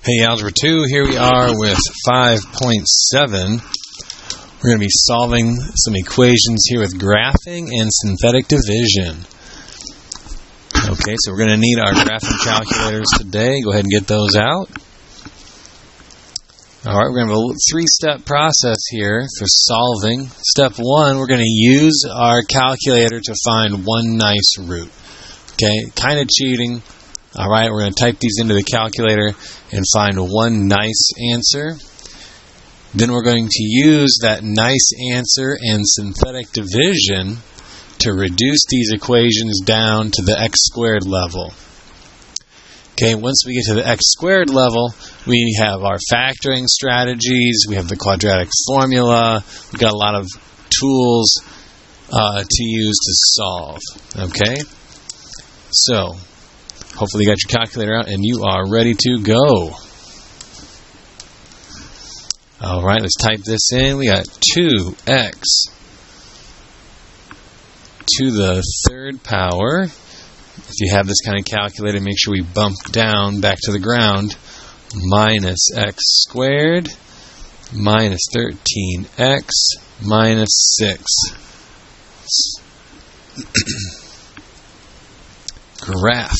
Hey, Algebra 2, here we are with 5.7. We're going to be solving some equations here with graphing and synthetic division. Okay, so we're going to need our graphing calculators today. Go ahead and get those out. Alright, we're going to have a three-step process here for solving. Step 1, we're going to use our calculator to find one nice root. Okay, kind of cheating. Alright, we're going to type these into the calculator and find one nice answer. Then we're going to use that nice answer and synthetic division to reduce these equations down to the x squared level. Okay, once we get to the x squared level, we have our factoring strategies, we have the quadratic formula, we've got a lot of tools to use to solve. Okay, so hopefully you got your calculator out and you are ready to go. Alright, let's type this in. We got 2x to the third power. If you have this kind of calculator, make sure we bump down back to the ground. Minus x squared minus 13x minus 6. Graph.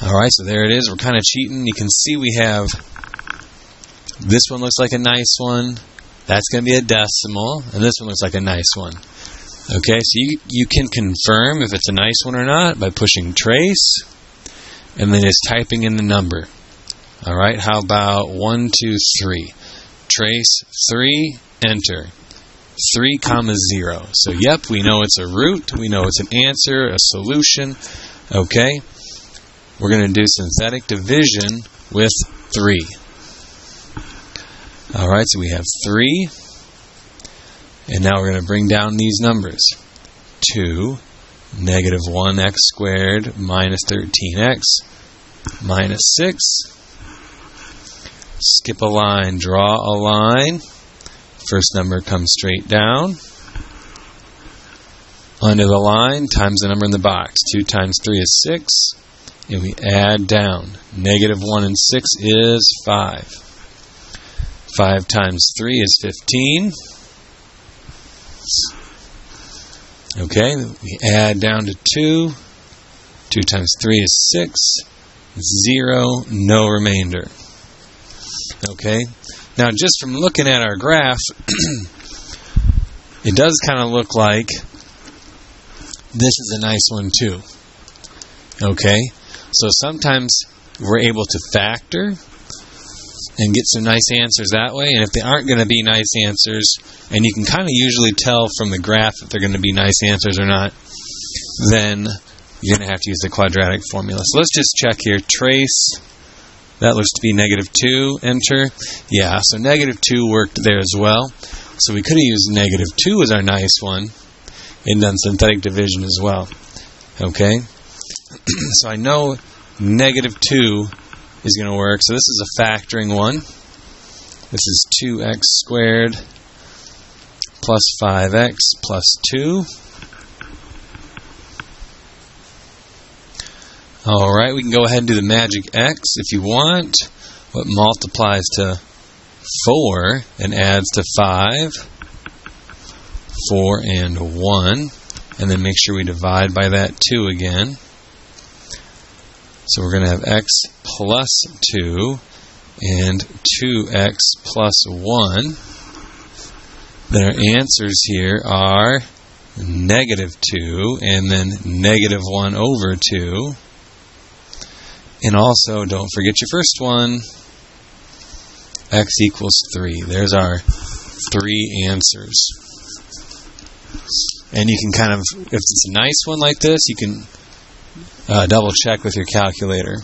Alright, so there it is. We're kind of cheating. You can see we have, this one looks like a nice one. That's going to be a decimal. And this one looks like a nice one. Okay, so you can confirm if it's a nice one or not by pushing trace and then just typing in the number. Alright, how about 1, 2, 3? Trace 3, enter. 3, 0. So yep, we know it's a root. We know it's an answer, a solution. Okay, we're going to do synthetic division with 3. Alright, so we have 3. And now we're going to bring down these numbers. 2, negative 1x squared minus 13x minus 6. Skip a line, draw a line. First number comes straight down. Under the line, times the number in the box. 2 times 3 is 6. And we add down. Negative 1 and 6 is 5. 5 times 3 is 15. Okay, we add down to 2. 2 times 3 is 6. 0, no remainder. Okay, now just from looking at our graph, it does kind of look like this is a nice one too. Okay, so sometimes we're able to factor and get some nice answers that way, and if they aren't going to be nice answers, and you can kind of usually tell from the graph if they're going to be nice answers or not, then you're going to have to use the quadratic formula. So let's just check here. Trace, that looks to be negative 2, enter. Yeah, so negative 2 worked there as well. So we could have used negative 2 as our nice one and done synthetic division as well. Okay, so I know negative 2 is going to work. So this is a factoring one. This is 2x squared plus 5x plus 2. Alright, we can go ahead and do the magic x if you want. What multiplies to 4 and adds to 5. 4 and 1. And then make sure we divide by that 2 again. So we're going to have x plus 2 and 2x plus 1. Then our answers here are negative 2 and then negative 1 over 2. And also, don't forget your first one, x equals 3. There's our 3 answers. And you can kind of, if it's a nice one like this, you can double check with your calculator.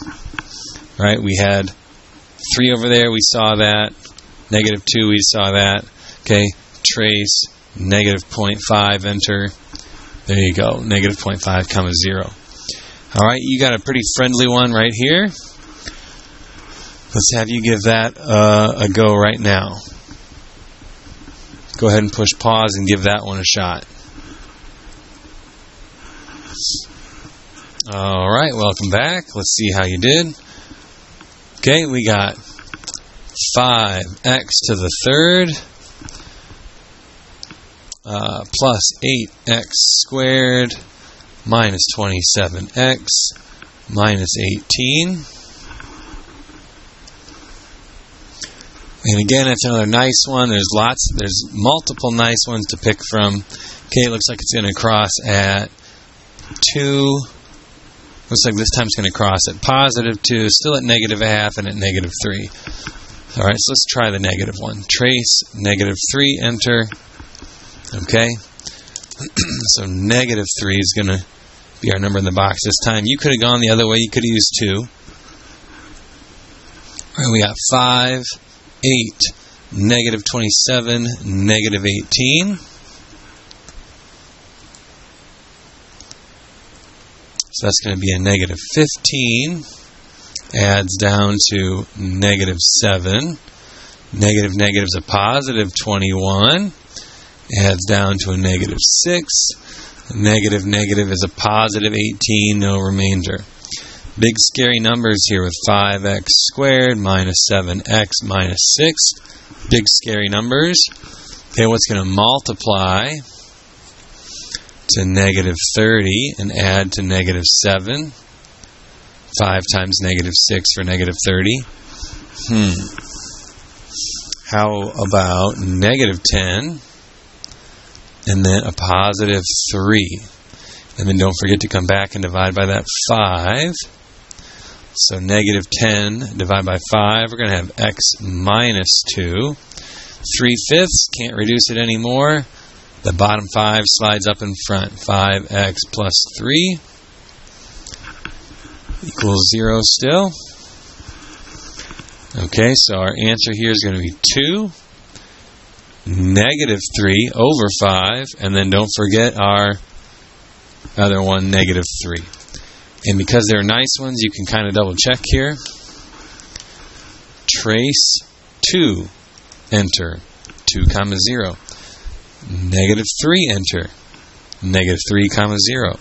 Right, we had 3 over there, we saw that. Negative 2, we saw that. Okay, trace, negative 0.5, enter. There you go, negative 0.5, 0. Alright, you got a pretty friendly one right here. Let's have you give that a go right now. Go ahead and push pause and give that one a shot. Alright, welcome back. Let's see how you did. Okay, we got 5x to the third plus 8x squared minus 27x minus 18. And again, it's another nice one. There's multiple nice ones to pick from. Okay, it looks like it's going to cross at 2. Looks like this time it's going to cross at positive 2, still at negative a half, and at negative 3. All right, so let's try the negative one. Trace negative 3, enter. Okay, so negative 3 is going to be our number in the box this time. You could have gone the other way. You could have used 2. All right, we got 5, 8, negative 27, negative 18. So that's going to be a negative 15. Adds down to negative 7. Negative negative is a positive 21. Adds down to a negative 6. Negative negative is a positive 18, no remainder. Big scary numbers here with 5x squared minus 7x minus 6. Big scary numbers. Okay, what's going to multiply to negative 30 and add to negative 7? 5 times negative 6 for negative 30. How about negative 10 and then a positive 3? And then don't forget to come back and divide by that 5. So negative 10 divided by 5, we're going to have x minus 2. 3/5, can't reduce it anymore. The bottom 5 slides up in front. 5x plus 3 equals 0 still. Okay, so our answer here is going to be 2. Negative 3 over 5. And then don't forget our other one, negative 3. And because they're nice ones, you can kind of double check here. Trace 2, enter. 2, 0. Negative 3, enter. Negative 3, 0.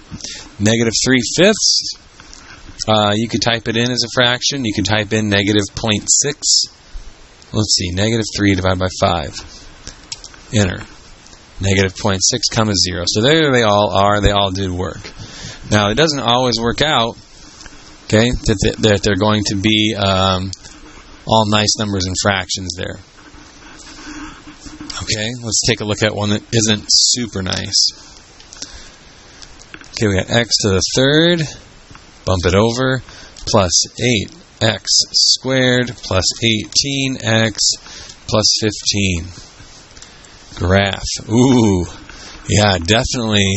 Negative 3/5. You could type it in as a fraction. You can type in negative 0.6. Let's see, negative 3 divided by 5. Enter. Negative 0.6, 0. So there they all are. They all did work. Now, it doesn't always work out, okay, that they're going to be all nice numbers and fractions there. Okay, let's take a look at one that isn't super nice. Okay, we got x to the third, bump it over, plus 8x squared plus 18x plus 15. Graph. Ooh, yeah, definitely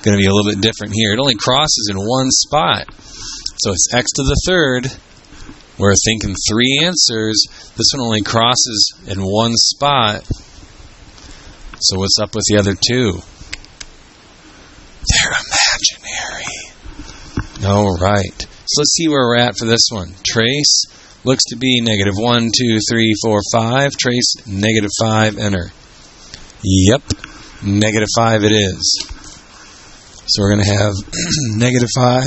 going to be a little bit different here. It only crosses in one spot. So it's x to the third. We're thinking 3 answers. This one only crosses in one spot. So what's up with the other 2? They're imaginary. All right. So let's see where we're at for this one. Trace looks to be negative 1, 2, 3, 4, 5. Trace negative 5, enter. Yep, negative 5 it is. So we're going to have negative 5.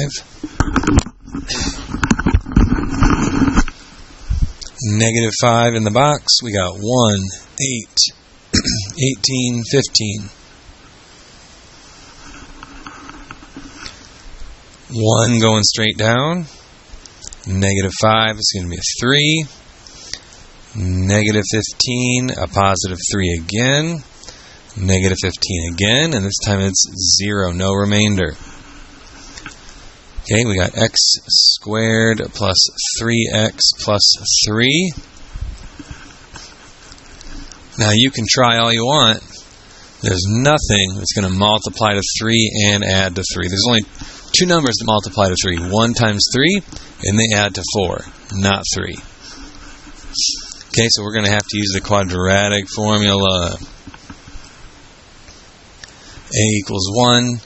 Negative 5 in the box. We got 1, 8, 18, 15. 1 going straight down. Negative 5 is going to be a 3. Negative 15, a positive 3 again. Negative 15 again, and this time it's 0, no remainder. Okay, we got x squared plus 3x plus 3. Now you can try all you want. There's nothing that's going to multiply to 3 and add to 3. There's only 2 numbers that multiply to 3. 1 times 3, and they add to 4, not 3. Okay, so we're going to have to use the quadratic formula. A equals 1,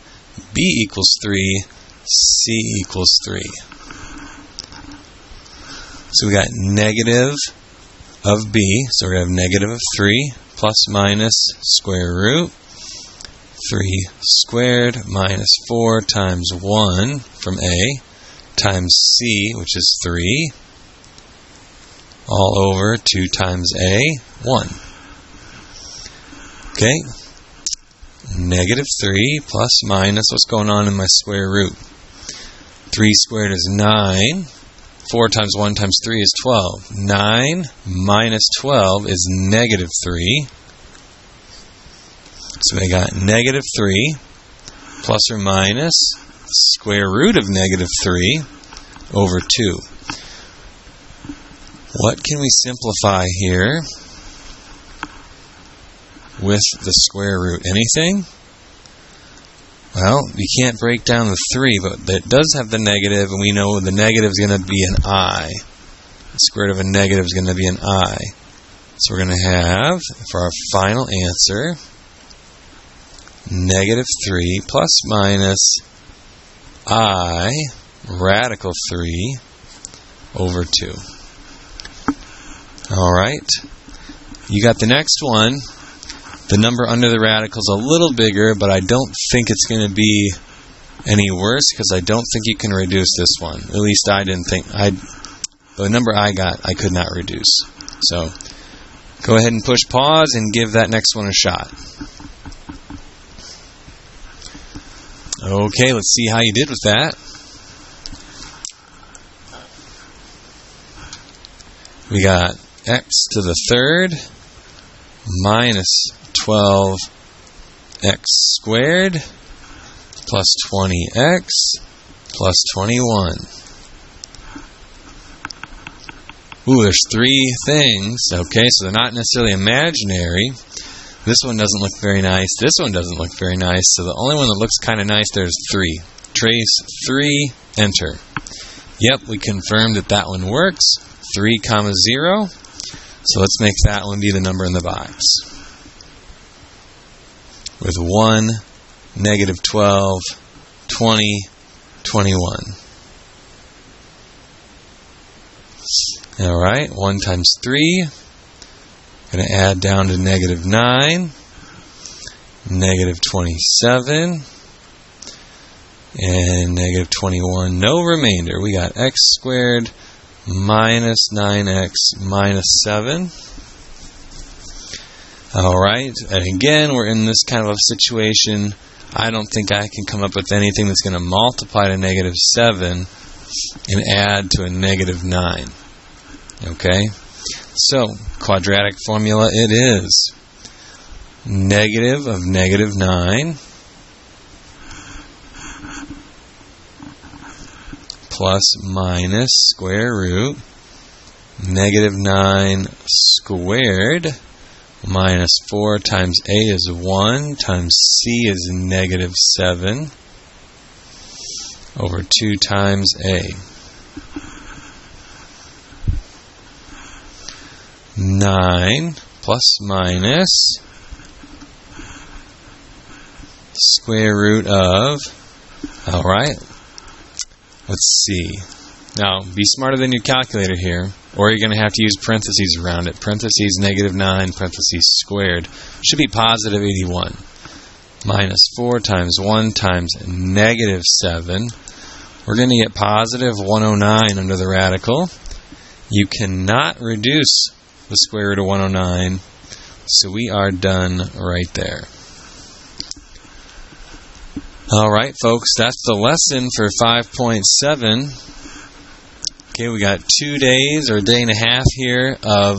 B equals 3, C equals 3. So we got negative of B, so we're going to have negative of 3 plus minus square root 3 squared minus 4 times 1 from A times C, which is 3. all over 2 times a, 1. Okay, negative 3 plus minus, what's going on in my square root? 3 squared is 9. 4 times 1 times 3 is 12. 9 minus 12 is negative 3. So we got negative 3 plus or minus square root of negative 3 over 2. What can we simplify here with the square root? Anything? Well, you can't break down the 3, but it does have the negative, and we know the negative is going to be an I. The square root of a negative is going to be an I. So we're going to have, for our final answer, negative 3 plus minus I radical 3 over 2. Alright, you got the next one. The number under the radical is a little bigger, but I don't think it's going to be any worse because I don't think you can reduce this one. At least I didn't think. The number I got, I could not reduce. So go ahead and push pause and give that next one a shot. Okay, let's see how you did with that. We got x to the third minus 12x squared plus 20x plus 21. Ooh, there's 3 things. Okay, so they're not necessarily imaginary. This one doesn't look very nice. This one doesn't look very nice. So the only one that looks kind of nice there is 3. Trace 3, enter. Yep, we confirmed that that one works. 3, 0. So let's make that one be the number in the box. With 1, negative 12, 20, 21. Alright, 1 times 3. Going to add down to negative 9, negative 27, and negative 21. No remainder. We got x squared minus 9x minus 7. Alright, and again, we're in this kind of a situation. I don't think I can come up with anything that's going to multiply to negative 7 and add to a negative 9. Okay? So, quadratic formula it is. Negative of negative 9 plus minus square root negative 9 squared minus 4 times a is 1 times c is negative 7 over 2 times a. 9 plus minus square root of, alright, let's see. Now, be smarter than your calculator here, or you're going to have to use parentheses around it. Parentheses negative 9, parentheses squared. Should be positive 81. Minus 4 times 1 times negative 7. We're going to get positive 109 under the radical. You cannot reduce the square root of 109, so we are done right there. Alright folks, that's the lesson for 5.7. Okay, we got 2 days or a day and a half here of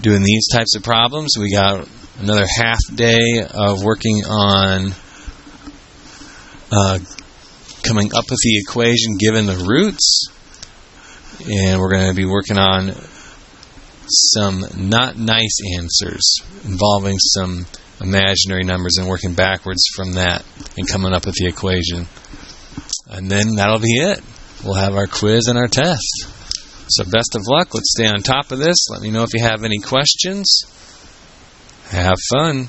doing these types of problems. We got another half day of working on coming up with the equation given the roots. And we're going to be working on some not nice answers involving some imaginary numbers and working backwards from that and coming up with the equation. And then that'll be it. We'll have our quiz and our test. So best of luck. Let's stay on top of this. Let me know if you have any questions. Have fun.